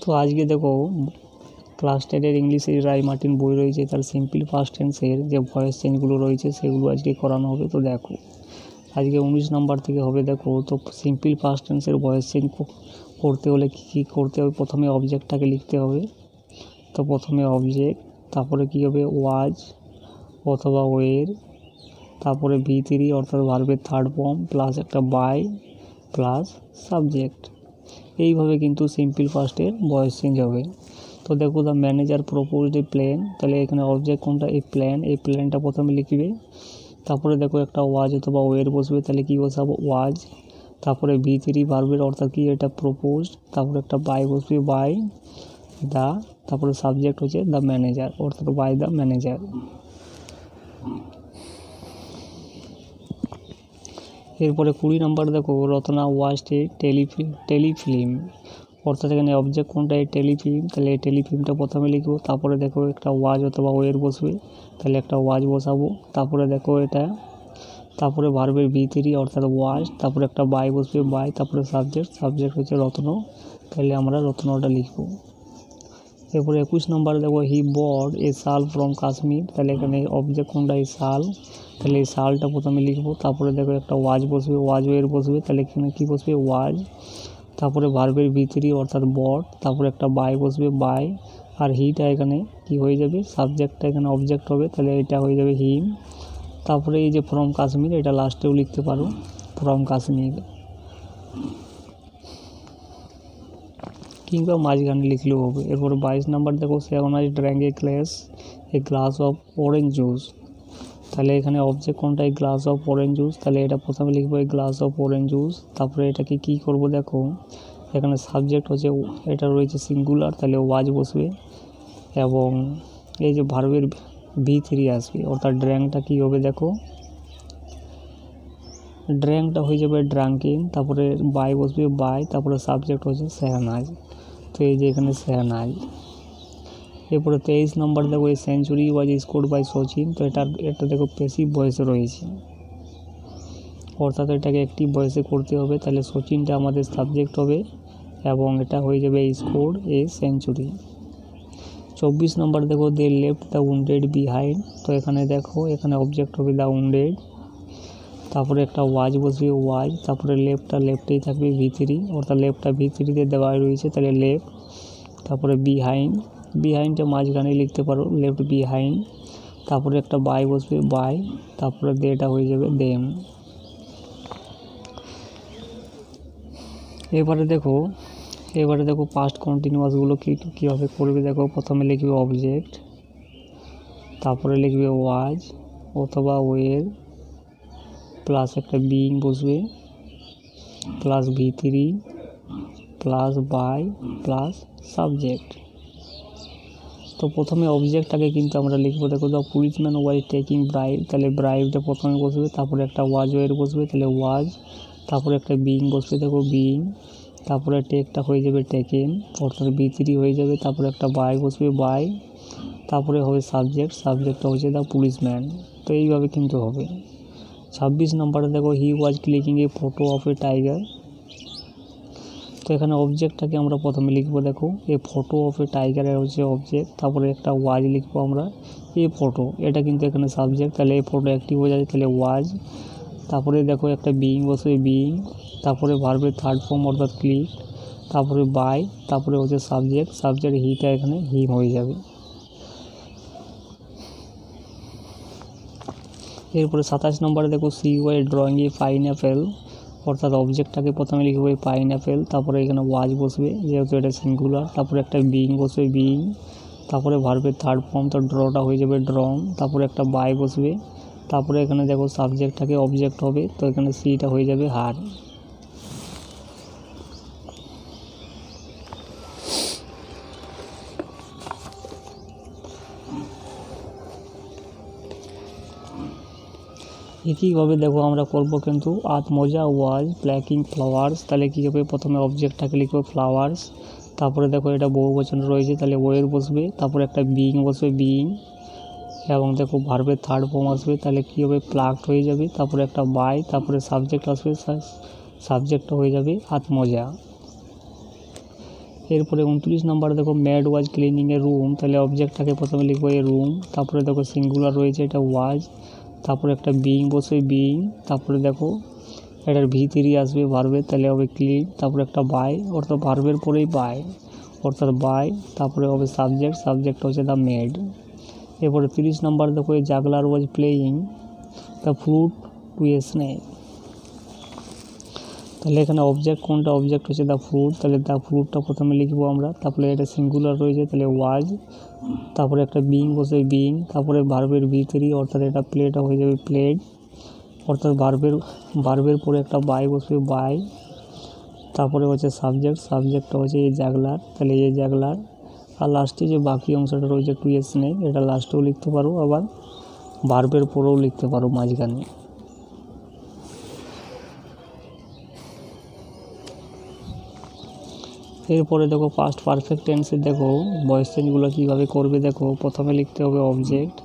তো আজকে দেখো ক্লাস 10-এর ইংলিশের রায় মার্টিন বই রয়েছে, তার সিম্পল পাস্ট টেন্সের যে ভয়েস চেঞ্জগুলো রয়েছে সেগুলো আজকে করানো হবে। তো দেখো আজকে 19 নাম্বার থেকে হবে। দেখো তো সিম্পল পাস্ট টেন্সের ভয়েস চেঞ্জ করতে হলে কী করতে হবে, প্রথমে অবজেক্টটাকে লিখতে হবে। তো প্রথমে অবজেক্ট, তারপরে কী হবে ওয়াজ অথবা ওয়ের, তারপরে V3 অর্থাৎ ভার্বের থার্ড ফর্ম প্লাস একটা বাই প্লাস সাবজেক্ট। এইভাবে কিন্তু সিম্পল পাস্টের ভয়েস চেঞ্জ হবে। তো দেখো the manager proposed A plan, তাহলে এখানে অবজেক্ট কোনটা, এই প্ল্যান, এই প্ল্যানটা প্রথমে লিখবে। তারপরে দেখো একটা ওয়াজ অথবা ওয়ের বসবে, তাহলে কী বসাবো ওয়াজ, তারপরে V3 ভার্বের অর্থাৎ কি এটা প্রপোজ, তারপরে একটা বাই বসবে বাই দ্য, তারপরে সাবজেক্ট হচ্ছে দ্য ম্যানেজার অর্থাৎ বাই দ্য ম্যানেজার। এরপরে 20 নাম্বার দেখো রত্না ওয়াচড এ টেলিফিল্ম, অর্থাৎ এখানে অবজেক্ট কোনটা এই টেলিফিল্ম, তাহলে এই টেলিফিল্মটা প্রথমে লিখবো। তারপরে দেখো একটা ওয়াজ অথবা ওয়ের বসবে, তাহলে একটা ওয়াজ বসাবো। তারপরে দেখো এটা, তারপরে ভার্বের V3 অর্থাৎ ওয়াজ, তারপরে একটা বাই বসবে বাই, তারপরে সাবজেক্ট হচ্ছে রত্ন, তাহলে আমরা রত্নটা লিখবো। এরপরে 21 নম্বরে দেখো হি বট এ শাল ফ্রম কাশ্মীর, তাহলে এখানে অবজেক্ট কোনটা এই শাল, তাহলে এই শালটা প্রথমে লিখবো। তারপরে দেখো একটা ওয়াজ বসবে, ওয়াজ ওয়ের বসবে, তাহলে এখানে কী বসবে ওয়াজ, তারপরে ভার্বের V3 অর্থাৎ বট, তারপরে একটা বাই বসবে বাই, আর হিটা এখানে কি হয়ে যাবে সাবজেক্টটা এখানে অবজেক্ট হবে, তাহলে এটা হয়ে যাবে হিম। তারপরে এই যে ফ্রম কাশ্মীর এটা লাস্টেও লিখতে পারো ফ্রম কাশ্মীর, কিংবা মাঝখানে লিখলেও হবে। এরপরে 22 নাম্বার দেখো Shehnaz drank a glass of orange juice, তাহলে এখানে অবজেক্ট কোনটা এই গ্লাস অফ অরেঞ্জ জুস, তাহলে এটা প্রথমে লিখবো এই গ্লাস অফ অরেঞ্জ জুস। তারপরে এটাকে কী করবো দেখো এখানে সাবজেক্ট হচ্ছে এটা রয়েছে সিঙ্গুলার, তাহলে ওয়াজ বসবে, এবং এই যে ভার্বের V3 আসবে অর্থাৎ ড্র্যাঙ্কটা কী হবে দেখো ড্র্যাঙ্কটা হয়ে যাবে ড্রাঙ্কিং, তারপরে বাই বসবে বাই, তারপরে সাবজেক্ট হচ্ছে শেহনাজ, তো এই যে এখানে শেহনাজ। এরপরে 23 নম্বর দেখো এই century was scored by Sachin, তো এটা দেখো প্যাসিভ ভয়েসে রয়েছে, অর্থাৎ এটাকে অ্যাক্টিভ ভয়েসে করতে হবে, তাহলে সচিনটা আমাদের সাবজেক্ট হবে এবং এটা হয়ে যাবে স্কোর্ড এ সেঞ্চুরি। 24 নম্বর দেখো দে লেফট দ্য উন্ডেড বিহাইন্ড, তো এখানে দেখো এখানে অবজেক্ট হবে দ্য উন্ডেড, তারপরে একটা ওয়াজ বসবে ওয়াজ, তারপরে লেফটেই থাকবে V3 অর্থাৎ লেফটটা V3-তে দেওয়া রয়েছে, তাহলে লেফট, তারপরে বিহাইন্ডটা মাঝখানে লিখতে পারো লেফট বিহাইন্ড, তারপরে একটা বাই বসবে বাই, তারপরে দেটা হয়ে যাবে দেম। এবারে দেখো পাস্ট কন্টিনিউয়াসগুলো কীভাবে করবে দেখো, প্রথমে লিখবে অবজেক্ট, তারপরে লিখবে ওয়াজ অথবা ওয়ের প্লাস একটা বিইং বসবে plus V3 plus by plus subject. তো প্রথমে অবজেক্টটাকে কিন্তু আমরা লিখবো দেখো the policeman was taking bribe, তাহলে ব্রাইবটা প্রথমে বসবে, তারপরে একটা ওয়াজ ওয়ের বসবে, তাহলে ওয়াজ, তারপরে একটা বিইং বসবে দেখো বিইং, তারপরে টেকটা হয়ে যাবে টেকেন অর্থাৎ V3 হয়ে যাবে, তারপরে একটা বাই বসবে বাই, তারপরে হবে সাবজেক্টটা হচ্ছে দ্য পুলিশম্যান। তো এইভাবে কিন্তু হবে। 26 নম্বরে দেখো he was clicking a photo of a tiger, তো এখানে অবজেক্টটাকে আমরা প্রথমে লিখবো দেখো এ ফটো অফ এ টাইগারের হচ্ছে অবজেক্ট, তারপরে একটা ওয়াজ লিখবো আমরা এ ফটো, এটা কিন্তু এখানে সাবজেক্ট, তাহলে এই ফটো অ্যাক্টিভ হয়ে যাবে, তাহলে ওয়াজ, তারপরে দেখো একটা বিইং বসবে বিইং, তারপরে ভার্বের থার্ড ফর্ম অর্থাৎ ক্লিক, তারপরে বাই, তারপরে হচ্ছে সাবজেক্ট হিটা এখানে হিম হয়ে যাবে। এরপরে 27 নম্বরে দেখো সি ওয়াই ড্রয়িং এ পাইনঅ্যাপেল, অর্থাৎ অবজেক্টটাকে প্রথমে লিখবো এই পাইনঅ্যাপেল, তারপরে এখানে ওয়াজ বসবে যেহেতু এটা সিঙ্গুলার, তারপরে একটা বিইং বসবে বিইং, তারপরে ভার্বের থার্ড ফর্ম তো ড্রটা হয়ে যাবে ড্রং, তারপরে একটা বাই বসবে, তারপরে এখানে দেখো সাবজেক্টটাকে অবজেক্ট হবে, তো এখানে সিটা হয়ে যাবে হার। একইভাবে দেখো আমরা করব কিন্তু আত্মজা ওয়াজ প্ল্যাকিং ফ্লাওয়ার্স, তাহলে কী হবে প্রথমে অবজেক্টটাকে লিখবো ফ্লাওয়ার্স, তারপরে দেখো এটা বহুবচন রয়েছে তাহলে ওয়ের বসবে, তারপরে একটা বিইং বসবে বিইং, এবং দেখো ভার্বের থার্ড ফর্ম আসবে, তাহলে কী হবে প্লাগড হয়ে যাবে, তারপরে একটা বাই, তারপরে সাবজেক্ট আসবে, সাবজেক্টটা হয়ে যাবে আত্মজা। এরপরে 29 নাম্বার দেখো ম্যাড ওয়াজ ক্লিনিং এ রুম, তাহলে অবজেক্টটাকে প্রথমে লিখবো এ রুম, তারপরে দেখো সিঙ্গুলার রয়েছে এটা ওয়াজ, তারপরে একটা বিইং বসবে বিইং, তারপরে দেখো এটার V3 আসবে ভার্বের, তাহলে হবে ক্লিন, তারপরে একটা বাই অর্থাৎ ভার্বের পরেই বাই অর্থাৎ বাই, তারপরে হবে সাবজেক্ট, সাবজেক্ট হচ্ছে দ্য মেড। এরপরে 30 নাম্বার দেখো এই juggler was playing the flute to a snake, তাহলে এখানে অবজেক্ট কোনটা, অবজেক্ট হচ্ছে দ্য ফ্লুট, তাহলে দ্য ফ্লুটটা প্রথমে লিখবো আমরা, তারপরে এটা সিঙ্গুলার রয়েছে তাহলে ওয়াজ, তারপরে একটা বিইং বসে বিইং, তারপরে ভার্বের V3 অর্থাৎ এটা প্লেটা হয়ে যাবে প্লেড, অর্থাৎ ভার্বের পরে একটা বাই বসবে বাই, তারপরে হচ্ছে সাবজেক্ট, সাবজেক্টটা হচ্ছে এই জাগলার, তাহলে এই জাগলার, আর লাস্টে যে বাকি অংশটা রয়েছে টু এ স্নেক, এটা লাস্টেও লিখতে পারো আবার ভার্বের পরেও লিখতে পারো মাঝখানে। এরপরে দেখো পাস্ট পারফেক্ট টেন্সে দেখো ভয়েস চেঞ্জগুলো কীভাবে করবে দেখো, প্রথমে লিখতে হবে অবজেক্ট,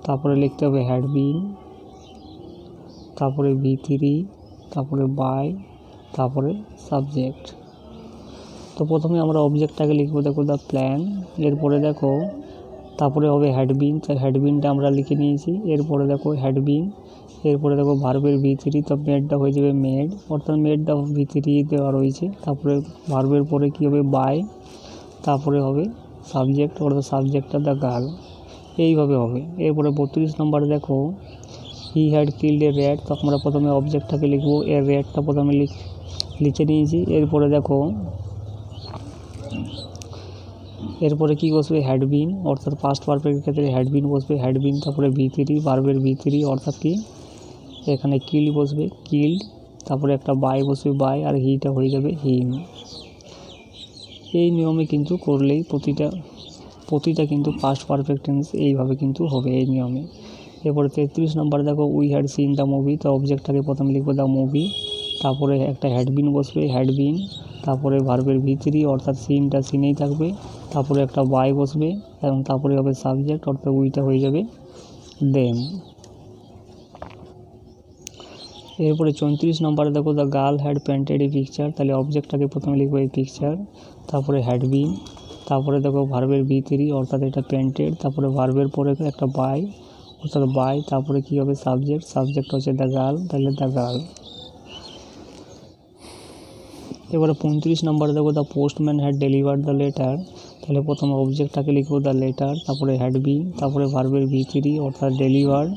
তারপরে লিখতে হবে হ্যাড বিন, তারপরে V3, তারপরে বাই, তারপরে সাবজেক্ট। তো প্রথমে আমরা অবজেক্টটাকে লিখবো দেখো দ্য প্ল্যান, এরপরে দেখো তারপরে হবে হ্যাডবিন, তাই হ্যাডবিনটা আমরা লিখে নিয়েছি, এরপরে দেখো হ্যাডবিন, এরপরে দেখো ভার্বের V3, তো মেডটা হয়ে যাবে মেড অর্থাৎ মেডটা V3 দেওয়া রয়েছে, তারপরে ভার্বের পরে কী হবে বাই, তারপরে হবে সাবজেক্ট অর্থাৎ সাবজেক্টটা দ্য গার্ল, এইভাবে হবে। এরপরে 32 নম্বরে দেখো he had killed a rat, তো আমরা প্রথমে অবজেক্টটাকে লিখবো, এর র্যাটটা প্রথমে লিখে নিয়েছি, এরপরে দেখো এরপরে কি বসবে হ্যাডবিন অর্থাৎ পাস্ট পারফেক্টের ক্ষেত্রে হ্যাডবিন বসবে হ্যাডবিন, তারপরে V3 ভার্বের V3 অর্থাৎ কি এখানে কিল বসবে কিল্ড, তারপরে একটা বাই বসবে বাই, আর হিটা হয়ে যাবে হিম। এই নিয়মে কিন্তু করলেই প্রতিটা কিন্তু পাস্ট পারফেক্ট টেন্স এইভাবে কিন্তু হবে এই নিয়মে। এরপরে 33 নম্বর দেখো we had seen the movie, তো অবজেক্টটাকে প্রথমে লিখবো দ্য মুভি, তারপরে একটা হ্যাডবিন বসবে হ্যাডবিন, তারপরে ভার্বের V3 অর্থাৎ সিনটা সিনেই থাকবে, তারপরে একটা বাই বসবে এবং তারপরে হবে সাবজেক্ট অর্থাৎ উইটা হয়ে যাবে দেম। এরপরে 34 নম্বরে দেখো the girl had painted a picture, তাহলে অবজেক্টটাকে প্রথমে লিখবো এই পিকচার, তারপরে হ্যাডবিন, তারপরে দেখো ভার্বের V3 অর্থাৎ এটা পেন্টেড, তারপরে ভার্বের পরে একটা বাই অর্থাৎ বাই, তারপরে কী হবে সাবজেক্ট, সাবজেক্ট হচ্ছে দ্য গার্ল, তাহলে দ্য গার্ল। এবারে 35 নম্বরে দেখো the postman had delivered the letter, তাহলে প্রথমে অবজেক্টটাকে লিখবো দ্য লেটার, তারপরে হ্যাডবিন, তারপরে ভার্বের V3 অর্থাৎ ডেলিভার্ড,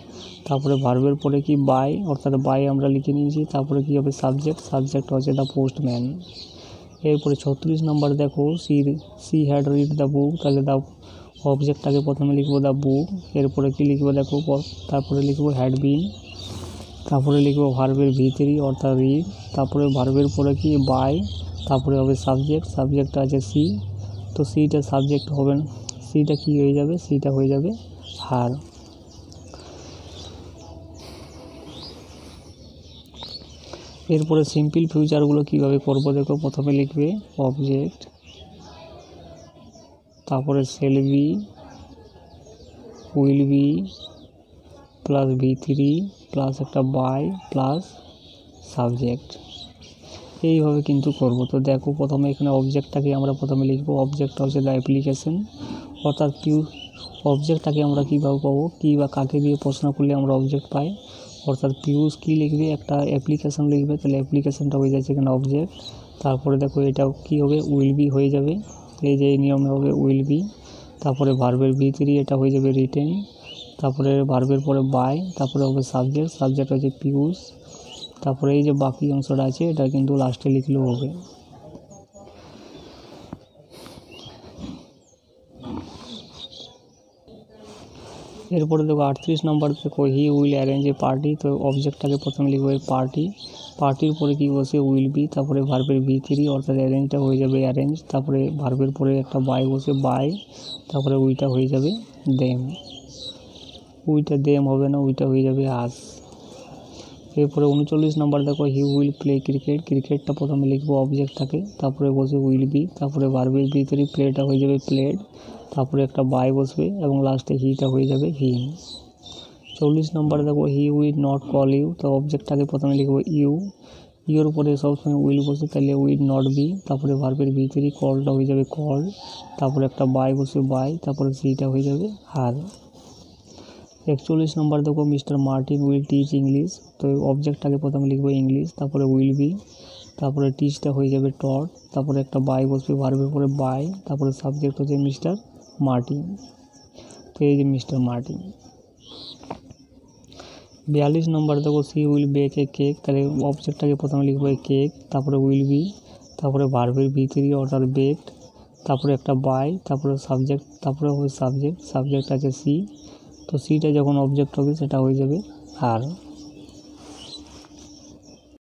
তারপরে ভার্বের পরে কি বাই অর্থাৎ বাই আমরা লিখে নিয়েছি, তারপরে কী হবে সাবজেক্ট, সাবজেক্ট হচ্ছে দ্য পোস্টম্যান। এরপরে 36 নম্বর দেখো she had read the book, তাহলে দ্য অবজেক্টটাকে প্রথমে লিখবো দ্য বুক, এরপরে কি লিখবো দেখো তারপরে লিখবো হ্যাডবিন, তারপরে লিখবো ভার্বের V3 অর্থাৎ রিড, তারপরে ভার্বের পরে কি বাই, তারপরে হবে সাবজেক্ট, সাবজেক্টটা আছে সি, তো সিটা সাবজেক্ট হবে না, সিটা কি হয়ে যাবে, সিটা হয়ে যাবে হার। এরপরে সিম্পল ফিউচারগুলো কীভাবে করবো দেখো, প্রথমে লিখবে অবজেক্ট, তারপরে shall be, will be plus V3 plus একটা বাই প্লাস সাবজেক্ট, এইভাবে কিন্তু করব। তো দেখো প্রথমে এখানে অবজেক্টটাকে আমরা প্রথমে লিখবো, অবজেক্টটা হচ্ছে দ্য অ্যাপ্লিকেশন অর্থাৎ অবজেক্টটাকে আমরা কীভাবে পাবো, কী বা কাকে দিয়ে প্রশ্ন করলে আমরা অবজেক্ট পাই, অর্থাৎ পিউস কী লিখবে একটা অ্যাপ্লিকেশন লিখবে, তাহলে অ্যাপ্লিকেশনটা হয়ে যাচ্ছে এখানে অবজেক্ট, তারপরে দেখো এটা কী হবে উইল বি হয়ে যাবে, এই যে এই নিয়মে হবে উইল বি, তারপরে ভার্বের V3 এটা হয়ে যাবে রিটেন, তারপরে ভার্বের পরে বাই, তারপরে হবে সাবজেক্ট, সাবজেক্ট হচ্ছে পিউস, তারপরে এই যে বাকি অংশটা আছে এটা কিন্তু লাস্টে লিখলেও হবে। এরপরে দেখো 38 নম্বর দেখো he will arrange a party, তো অবজেক্টটাকে প্রথমে লিখবো পার্টি, পার্টির পরে কি বসে উইল বি, তারপরে ভার্বের V3 অর্থাৎ অ্যারেঞ্জটা হয়ে যাবে অ্যারেঞ্জ, তারপরে ভার্বের পরে একটা বাই বসে বাই, তারপরে উইটা হয়ে যাবে দেম, উইটা দেম হবে না, উইটা হয়ে যাবে আস। এরপরে 39 নম্বর দেখো হি উইল প্লে ক্রিকেট, ক্রিকেটটা প্রথমে লিখবো অবজেক্টটাকে, তারপরে বসে উইল বি, তারপরে ভার্বের V3 প্লেটা হয়ে যাবে প্লেড, তারপরে একটা বাই বসবে এবং লাস্টে হিটা হয়ে যাবে হিম। 40 নম্বর দেখো he will not call you, তো অবজেক্টটাকে প্রথমে লিখবো ইউ, ইয়ের উপরে সবসময় উইল বসে, তাহলে উইল নট বি, তারপরে ভার্বের ভিতরে কলটা হয়ে যাবে কল, তারপরে একটা বাই বসে বাই, তারপরে সিটা হয়ে যাবে আর। 41 নম্বর দেখো mister Martin will teach English. তো অবজেক্টটাকে প্রথমে লিখবো ইংলিশ, তারপরে উইল বি, তারপরে টিচটা হয়ে যাবে টট, তারপরে একটা বাই বসবে ভার্বের পরে বাই, তারপরে সাবজেক্ট হচ্ছে মিস্টার মার্টিন। তো এই যে মিস্টার মার্টিন। 42 নম্বর দেখো she will bake a cake. তাহলে অবজেক্টটাকে প্রথমে লিখবো কেক, তারপরে উইল বি, তারপরে ভার্বের ভিতরে অর্থাৎ বেকড, তারপরে একটা বাই, তারপরে সাবজেক্ট, তারপরে হবে সাবজেক্ট আছে সি। তো সিটা যখন অবজেক্ট হবে সেটা হয়ে যাবে আর।